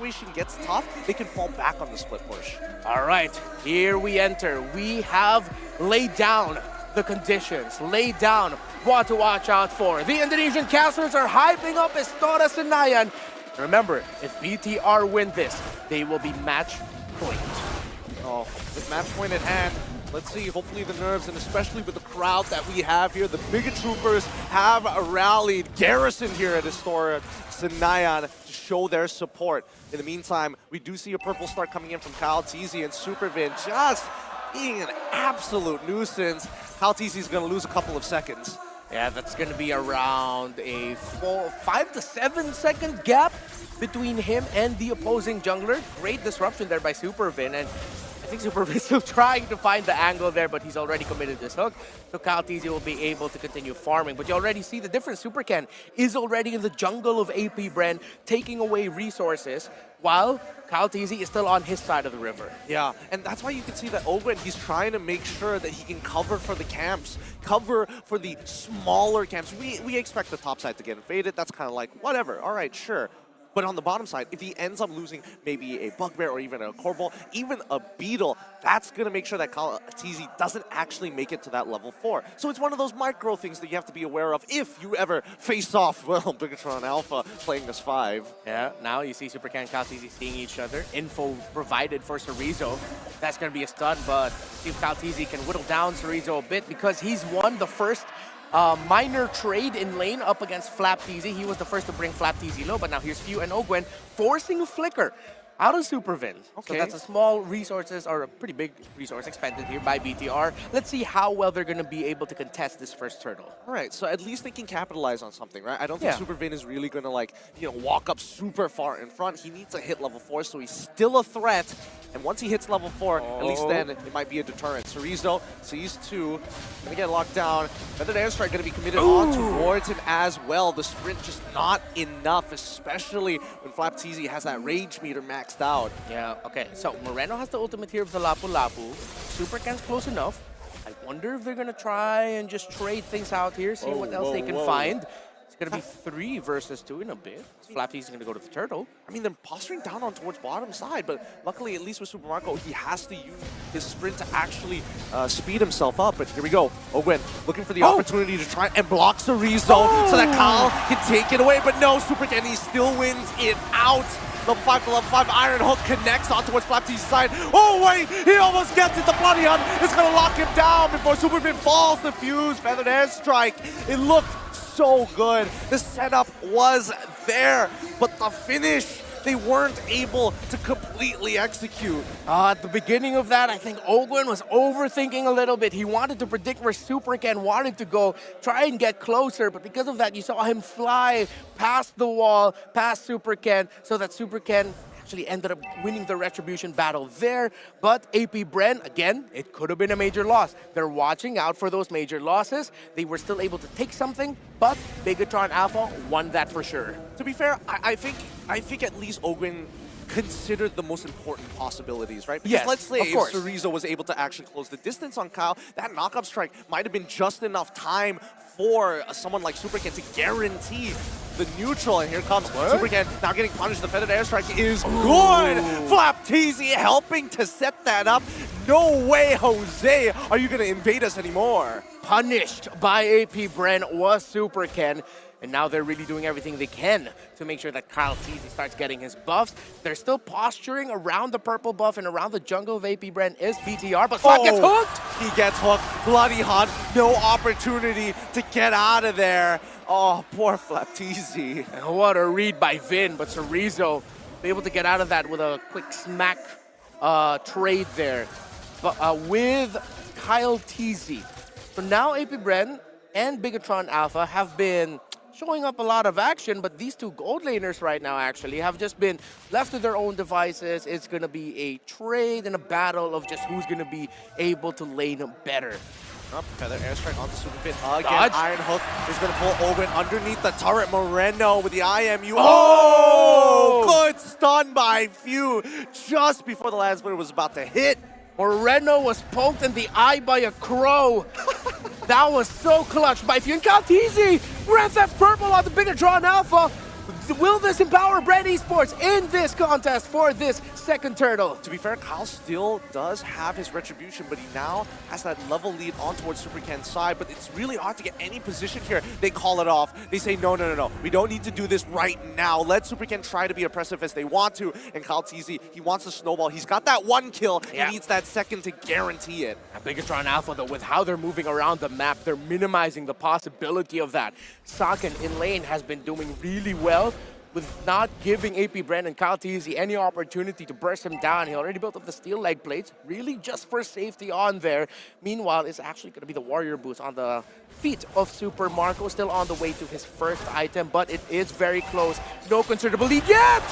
situation gets tough, they can fall back on the split push. All right, here we enter. We have laid down the conditions, laid down what to watch out for. The Indonesian casters are hyping up Istora Senayan. Remember, if BTR win this, they will be match point. Oh, with match point at hand, let's see, hopefully the nerves, and especially with the crowd that we have here, the Bigetroopers have rallied, garrisoned here at Istora Senayan to show their support. In the meantime, we do see a purple start coming in from Kyle Teasy and SuperVin just being an absolute nuisance. Kyle Teasy is going to lose a couple of seconds. Yeah, that's going to be around a 5 to 7 second gap between him and the opposing jungler. Great disruption there by SuperVin, and I think SuperVin is still trying to find the angle there, but he's already committed this hook. So Kyle Teasy will be able to continue farming. But you already see the difference. SuperCan is already in the jungle of AP BREN, taking away resources, while Kyle Teasy is still on his side of the river. Yeah, and that's why you can see that Ogwen, he's trying to make sure that he can cover for the camps, cover for the smaller camps. We expect the top side to get invaded. That's kind of like, whatever, all right, sure. But on the bottom side, if he ends up losing maybe a Bugbear or even a Corbeau, even a Beetle, that's going to make sure that Kyle Teasy doesn't actually make it to that level 4. So it's one of those micro things that you have to be aware of if you ever face off, well, Bigetron Alpha playing this 5. Yeah, now you see SuperCan and Kyle Teasy seeing each other. Info provided for Cerezo. That's going to be a stun, but see if Kyle Teasy can whittle down Cerezo a bit, because he's won the first minor trade in lane up against Flap Teasy. He was the first to bring Flap Teasy low, but now here's Few and Ogwen forcing a flicker out of SuperVin. Okay. So that's a small resources, or a pretty big resource expended here by BTR. Let's see how well they're going to be able to contest this first turtle. All right, so at least they can capitalize on something, right? I don't think SuperVin is really going to, like, you know, walk up super far in front. He needs to hit level 4, so he's still a threat. And once he hits level 4, at least then it might be a deterrent. Cerezo sees 2, going to get locked down. Feathered Airstrike going to be committed on towards him as well. The sprint just not enough, especially when Flap Teasy has that rage meter maxed out. Yeah, okay. So Moreno has the ultimate here of the Lapu Lapu. SuperCan's close enough. I wonder if they're going to try and just trade things out here, see what else they can find. It's going to be 3 versus 2 in a bit. Flap Teasy is going to go to the turtle. I mean, they're posturing down on towards bottom side, but luckily, at least with Super Marco, he has to use his sprint to actually speed himself up. But here we go. Ogwen looking for the opportunity to try and block Cerezo so that Kyle can take it away. But no, SuperCan, he still wins it out. Level 5 to level 5, Iron Hook connects on towards Flap Teasy's side. Oh wait, he almost gets it. The Bloody Hunt is going to lock him down before SuperVin falls. The fuse, Feathered Airstrike. It looked so good. The setup was there, but the finish, they weren't able to completely execute. At the beginning of that, I think Ogwen was overthinking a little bit. He wanted to predict where SuperCan wanted to go, try and get closer, but because of that, you saw him fly past the wall, past SuperCan, so that SuperCan actually ended up winning the Retribution battle there. But AP BREN, again, it could have been a major loss. They're watching out for those major losses. They were still able to take something, but Bigetron Alpha won that for sure. To be fair, I think at least Ogwen considered the most important possibilities, right? Because let's say if Cerezo was able to actually close the distance on Kyle, that knock-up strike might have been just enough time for someone like SuperCan to guarantee the neutral. And here comes SuperCan now getting punished. The Feathered Airstrike is good. Flap Teasy helping to set that up. No way, Jose, are you going to invade us anymore? Punished by AP BREN was SuperCan. And now they're really doing everything they can to make sure that Kyle Teasy starts getting his buffs. They're still posturing around the purple buff and around the jungle of AP BREN is BTR, but Flap gets hooked! He gets hooked. Bloody Hunt, no opportunity to get out of there. Oh, poor Flap Teasy. And what a read by Vin, but Cerezo be able to get out of that with a quick smack trade there. But with Kyle Teasy. So now AP BREN and Bigetron Alpha have been showing up a lot of action, but these two gold laners right now actually have just been left to their own devices. It's going to be a trade and a battle of just who's going to be able to lane better. Feather Airstrike onto SuperVin again. Iron Hook is going to pull Ogwen underneath the turret. Moreno with the IMU. Oh! Good stun by Few just before the last player was about to hit. Moreno was poked in the eye by a crow. That was so clutch by Few. And Kyle Teasy, Red Theft Purple on the Bigetron Alpha. will this empower BREN Esports in this contest for this second turtle? To be fair, Kyle still does have his retribution, but he now has that level lead on towards SuperCan's side, but it's really hard to get any position here. They call it off. They say, no, no, no, no. We don't need to do this right now. Let SuperCan try to be oppressive as they want to, and Kyle TZ, he wants to snowball. He's got that one kill. Yeah. He needs that second to guarantee it. Bigetron Alpha, though, with how they're moving around the map, they're minimizing the possibility of that. Saken in lane has been doing really well with not giving AP BREN and Kyle TZ any opportunity to burst him down. He already built up the steel leg plates, really just for safety on there. Meanwhile, it's actually going to be the warrior boost on the feet of Super Marco, still on the way to his first item, but it is very close. No considerable lead yet!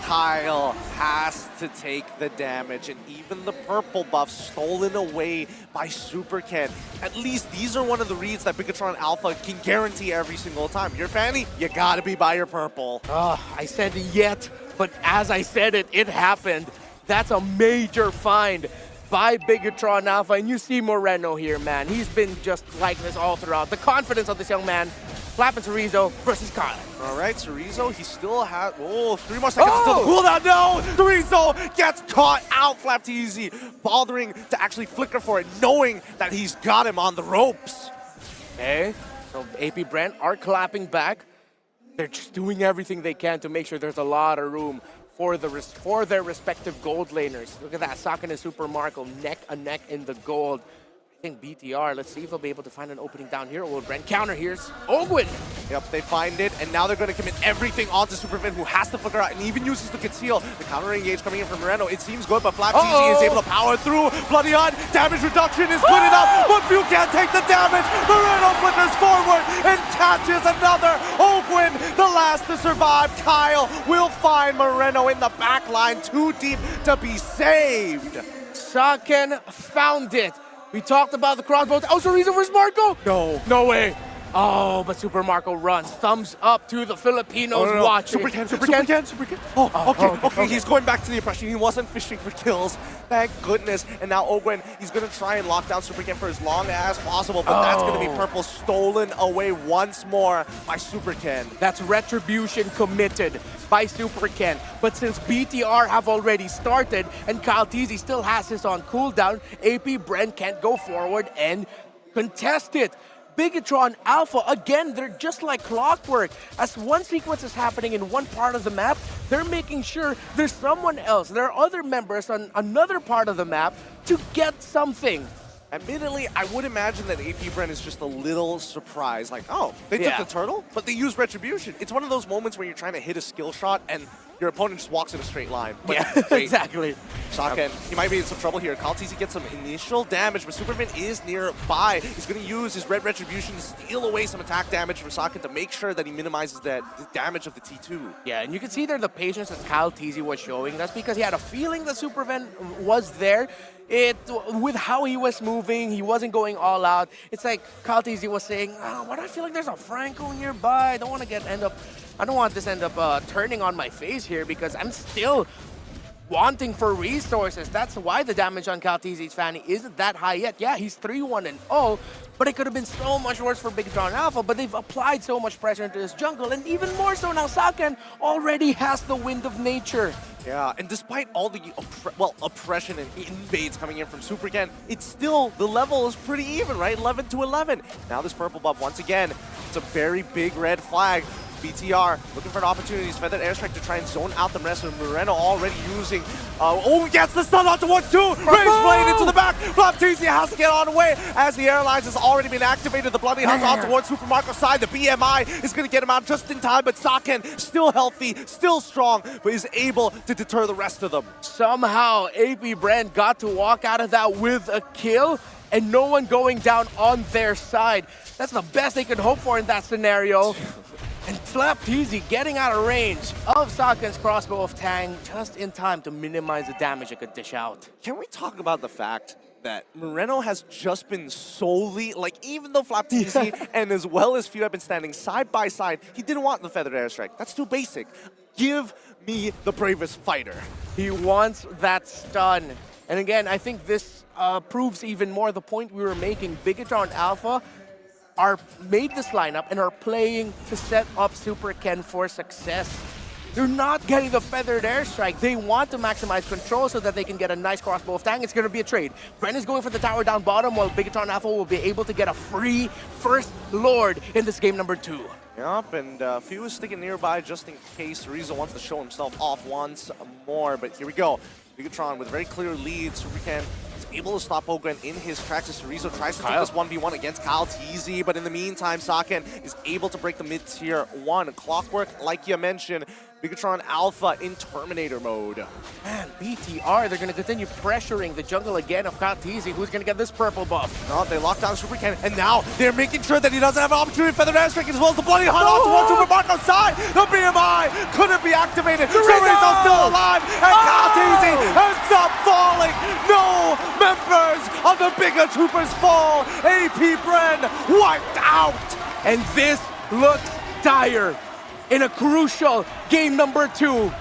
Kyle has to take the damage, and even the purple buff stolen away by SuperCan. At least these are one of the reads that Bigetron Alpha can guarantee every single time. You're Fanny, you gotta be by your purple. I said yet, but as I said it, it happened. That's a major find by Bigetron Alpha, and you see Moreno here, man. He's been just like this all throughout. The confidence of this young man. Flap and Chorizo versus Kyle. All right, Chorizo, he still has, 3 more seconds until the cooldown. No, Chorizo gets caught out. Flap TZ bothering to actually flicker for it, knowing that he's got him on the ropes. Okay, so AP BREN are clapping back. They're just doing everything they can to make sure there's a lot of room for their respective gold laners. Look at that, Saken and Super Marco neck and neck in the gold. I think BTR, let's see if they'll be able to find an opening down here. Will BREN counter? Here's Ogwin. Yep, they find it, and now they're going to commit everything onto Superfin, who has to flicker out and even uses the conceal. The counter engage coming in from Moreno. It seems good, but Flap TZ is able to power through. Bloody Hunt, damage reduction is good enough, but Few can't take the damage. Moreno flickers forward and catches another. Ogwin, the last to survive. Kyle will find Moreno in the back line, too deep to be saved. Saken found it. We talked about the crossbow. Oh, Chorizo versus Marco? No. No way. Oh, but Super Marco runs. Thumbs up to the Filipinos watching. Supercan. Okay. He's going back to the oppression. He wasn't fishing for kills. Thank goodness. And now Ogwen, he's going to try and lock down Supercan for as long as possible, but that's going to be purple stolen away once more by Supercan. That's retribution committed by Supercan. But since BTR have already started and Kyle TZ still has his on cooldown, AP BREN can't go forward and contest it. Bigetron Alpha, again, they're just like clockwork. As one sequence is happening in one part of the map, they're making sure there's someone else, there are other members on another part of the map to get something. Admittedly, I would imagine that AP BREN is just a little surprised. Like, oh, they took the turtle, but they used retribution. It's one of those moments where you're trying to hit a skill shot and your opponent just walks in a straight line. But exactly. Saken, he might be in some trouble here. Kyle TZ gets some initial damage, but Superman is nearby. He's going to use his red retribution to steal away some attack damage from Saken to make sure that he minimizes the damage of the T2. Yeah, and you can see there the patience that Kyle TZ was showing. That's because he had a feeling that Superman was there. With how he was moving, he wasn't going all out. It's like Kyle TZ was saying, why do I feel like there's a Franco nearby? I don't want this end up turning on my face here because I'm still wanting for resources. That's why the damage on Kyle TZ's Fanny isn't that high yet. Yeah, he's 3-1-0, but it could have been so much worse for Bigetron Alpha, but they've applied so much pressure into this jungle, and even more so now Saken already has the wind of nature. Yeah, and despite all the oppression and invades coming in from Supercan, it's still, the level is pretty even, right? 11-11. Now this purple buff, once again, it's a very big red flag. BTR looking for an opportunity. Feathered airstrike to try and zone out the rest of Moreno already using. Gets the stun onto 1-2. Raise blade into the back. Flap TZ has to get on the way as the airlines has already been activated. The Bloody Hunt on towards Super Marco's side. The BMI is going to get him out just in time, but Saken still healthy, still strong, but is able to deter the rest of them. Somehow AP BREN got to walk out of that with a kill and no one going down on their side. That's the best they could hope for in that scenario. And Flap TZ getting out of range of Saken's crossbow of Tang just in time to minimize the damage it could dish out. Can we talk about the fact that Moreno has just been solely, like, even though Flap TZ and as well as Few have been standing side by side, he didn't want the feathered airstrike. That's too basic. Give me the bravest fighter. He wants that stun. And again, I think this proves even more the point we were making. Bigetron Alpha, are made this lineup and are playing to set up Super Ken for success. They're not getting the feathered airstrike. They want to maximize control so that they can get a nice crossbow of Tang. It's going to be a trade. BREN is going for the tower down bottom, while Bigetron Alpha will be able to get a free first Lord in this game number 2. Yup, and Few is sticking nearby just in case Rizzo wants to show himself off once more. But here we go. Bigetron with a very clear lead. Supercan is able to stop Ogren in his tracks as Rizzo tries to take this 1v1 against Kyle TZ. But in the meantime, Saken is able to break the mid-tier 1. Clockwork, like you mentioned, Bigetron Alpha in Terminator mode. Man, BTR, they're going to continue pressuring the jungle again of Kyle TZ, who's going to get this purple buff. No, they locked down Super Ken, and now they're making sure that he doesn't have an opportunity for the airstrike, as well as the Bloody Hunt off towards Super Marco's side. The BMI couldn't be activated. Rizzo's still alive, and Kyle TZ ends up falling. No members of the bigger troopers fall. AP BREN wiped out. And this looks dire. In a crucial game number 2,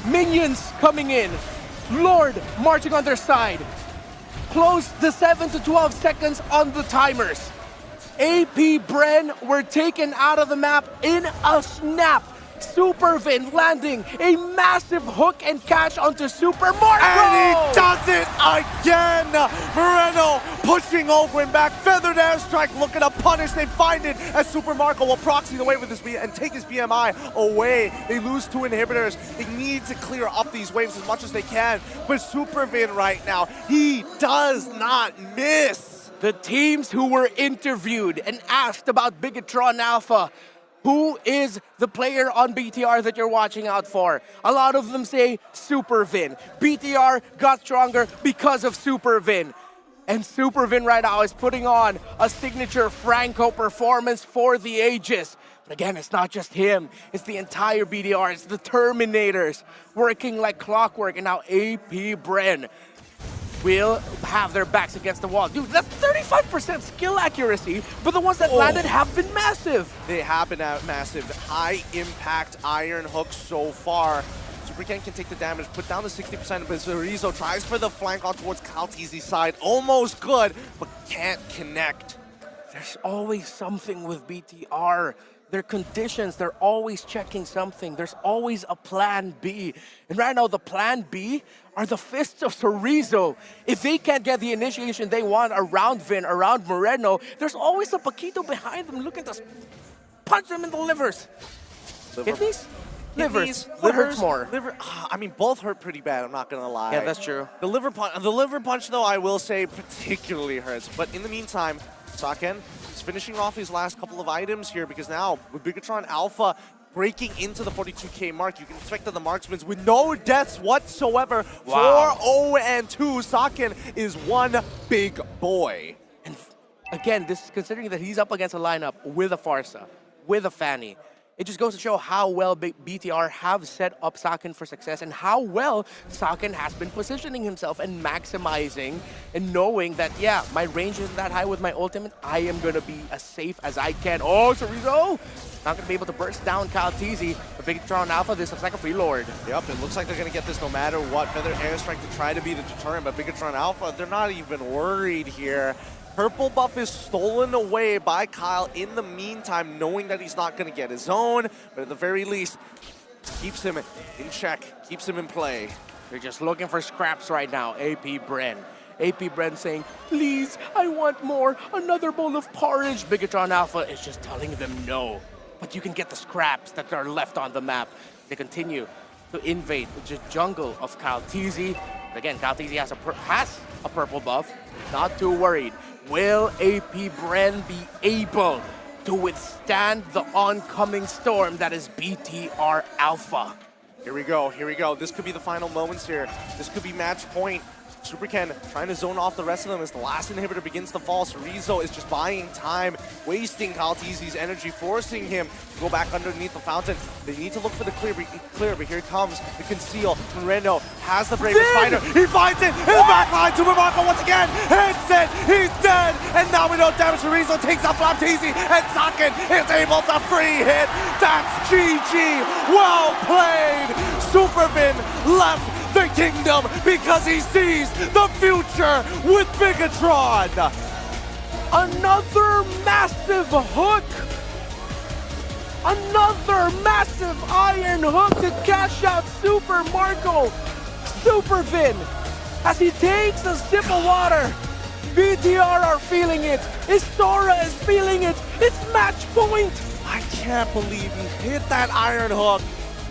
minions coming in, Lord marching on their side, close the 7 to 12 seconds on the timers. AP BREN were taken out of the map in a snap. Supervin landing a massive hook and catch onto Super Marco! And he does it again! Moreno pushing Ogren back, feathered airstrike looking to punish. They find it as Super Marco will proxy the way with this and take his BMI away. They lose 2 inhibitors. They need to clear up these waves as much as they can. But Supervin right now, he does not miss. The teams who were interviewed and asked about Bigetron Alpha, who is the player on BTR that you're watching out for? A lot of them say Supervin. BTR got stronger because of Supervin. And Supervin right now is putting on a signature Franco performance for the ages. But again, it's not just him. It's the entire BTR. It's the Terminators working like clockwork. And now AP BREN will have their backs against the wall. Dude, that's 35% skill accuracy, but the ones that landed have been massive. They have been massive. High impact iron hooks so far. Supercan can take the damage, put down the 60%, but Rizzo tries for the flank on towards Kyle TZ's side. Almost good, but can't connect. There's always something with BTR. Their conditions, they're always checking something. There's always a plan B. And right now, the plan B are the fists of Rizzo. If they can't get the initiation they want around Vin, around Moreno, there's always a Paquito behind them looking to punch them in the livers. Kidneys? Livers. What hurts more? I mean, both hurt pretty bad, I'm not gonna lie. Yeah, that's true. The liver punch, though, I will say, particularly hurts. But in the meantime, Saken is finishing off his last couple of items here, because now with Bigetron Alpha breaking into the 42k mark, you can expect that the marksmen with no deaths whatsoever. Wow. 4-0-2. Saken is one big boy. And again, this is considering that he's up against a lineup with a Farsa, with a Fanny. It just goes to show how well BTR have set up Saken for success and how well Saken has been positioning himself and maximizing and knowing that, yeah, my range isn't that high with my ultimate. I am going to be as safe as I can. Oh, Rizzo! Not going to be able to burst down Kyle TZ. But Bigetron Alpha, this looks like a free Lord. Yep, it looks like they're going to get this no matter what. Feather Airstrike to try to be the deterrent, but Bigetron Alpha, they're not even worried here. Purple buff is stolen away by Kyle in the meantime, knowing that he's not going to get his own, but at the very least, keeps him in check, keeps him in play. They're just looking for scraps right now, AP BREN. AP BREN saying, please, I want more, another bowl of porridge. Bigetron Alpha is just telling them no. But you can get the scraps that are left on the map. They continue to invade the jungle of Kyle TZ. But again, Kyle TZ has a purple buff, not too worried. Will AP BREN be able to withstand the oncoming storm that is BTR Alpha? Here we go, here we go. This could be the final moments here. This could be match point. Superken trying to zone off the rest of them as the last inhibitor begins to fall. So Rizzo is just buying time, wasting Kyle TZ's energy, forcing him to go back underneath the fountain. They need to look for the clear, but here it comes, the conceal. Moreno has the bravest fighter. He finds it in the back line. Super Marco once again hits it. He's dead. And now we know damage to Rizzo takes out Flap TZ, and Saken is able to free hit. That's GG. Well played. Supervin left the kingdom because he sees the future with Bigetron. Another massive hook! Another massive iron hook to cash out Super Marco! Super Vin, as he takes a sip of water, BTR are feeling it, Istora is feeling it, it's match point! I can't believe he hit that iron hook.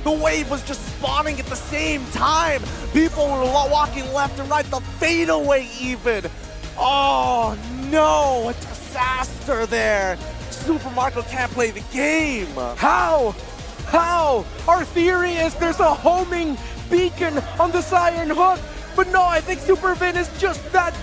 The wave was just spawning at the same time. People were walking left and right, the fadeaway even. Oh no, a disaster there. Super Marco can't play the game. How? How? Our theory is there's a homing beacon on this iron hook, but no, I think Super Vin is just that good.